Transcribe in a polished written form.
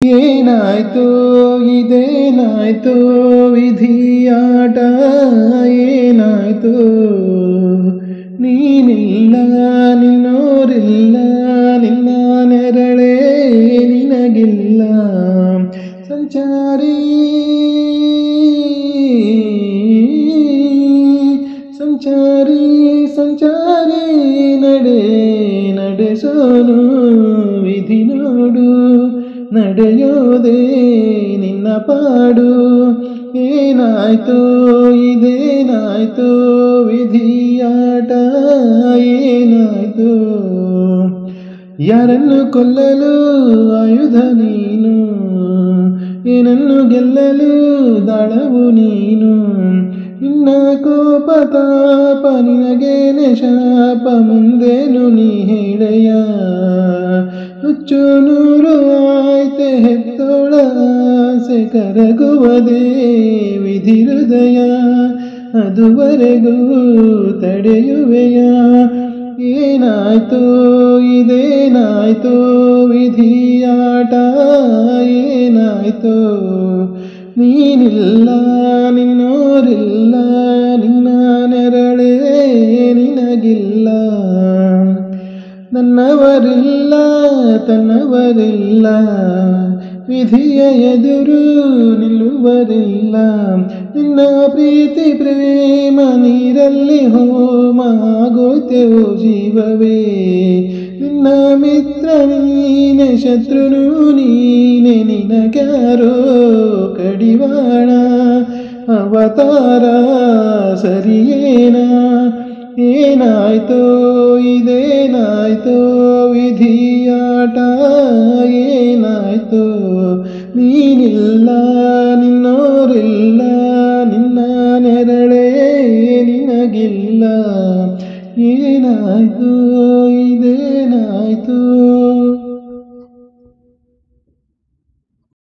ಏನಾಯ್ತೋ ಇದೇನಾಯ್ತೋ ವಿಧಿಯಾಟ ಏನಾಯ್ತೋ ನೀನಿಲ್ಲ ನಿನ್ನೋರಿಲ್ಲ ನಿನ್ನ ನೆರಳೇ ನಿನಗಿಲ್ಲ ಸಂಚಾರಿ ಸಂಚಾರಿ ಸಂಚಾರಿ ನಡೆ ನಡೆಸೋನು ವಿಧಿ ನೋಡು ನಡೆಯೋದೇ ನಿನ್ನ ಪಾಡು ಏನಾಯ್ತೋ ಇದೇನಾಯ್ತೋ ವಿಧಿಯಾಟ ಏನಾಯ್ತೋ ಯಾರನ್ನು ಕೊಲ್ಲಲು ಆಯುಧ ನೀನು ಏನನ್ನು ಗೆಲ್ಲಲು ದಾಳವು ನೀನು ನಿನ್ನ ಕೋಪ ತಾಪ ನಿನಗೇನೆ ಶಾಪ ಮುಂದೇನು ನೀ ಹೇಳೆಯ ಹುಚ್ಚು ನೂರು ಆಯ್ತೆ ಹೆತ್ತೋಳ ಆಸೆ ಕರಗುವುದೇ ವಿಧಿ ಹೃದಯ ಅದುವರೆಗೂ ತಡೆಯುವೆಯ ಏನಾಯ್ತೋ ಇದೇನಾಯ್ತೋ ವಿಧಿಯಾಟ ಏನಾಯ್ತೋ ನೀನಿಲ್ಲ ನಿನ್ನೋರಿಲ್ಲ ನಿನ್ನ ನೆರಳೇ ನಿನಗಿಲ್ಲ ನನ್ನವರಿಲ್ಲ ತನ್ನವರಿಲ್ಲ ವಿಧಿಯ ಎದುರು ನಿಲ್ಲುವರಿಲ್ಲ ನಿನ್ನ ಪ್ರೀತಿ ಪ್ರೇಮ ನೀರಲ್ಲಿ ಹೋಮ ಆಗೋತೆವು ಜೀವವೇ ನಿನ್ನ ಮಿತ್ರ ನೀನೆ ಶತ್ರುನು ನೀನೆ ನಿನಗ್ಯಾರೋ ಕಡಿವಾಣ ಅವತಾರ ಸರಿಯೇನಾ ಏನಾಯ್ತೋ ಇದೇನಾಯ್ತೋ ವಿಧಿಯಾಟ ಏನಾಯ್ತೋ ನೀನಿಲ್ಲ ನಿನ್ನೋರಿಲ್ಲ ನಿನ್ನ ನೆರಳೇ ನಿನಗಿಲ್ಲ ಏನಾಯ್ತೋ ಇದೇನಾಯ್ತೋ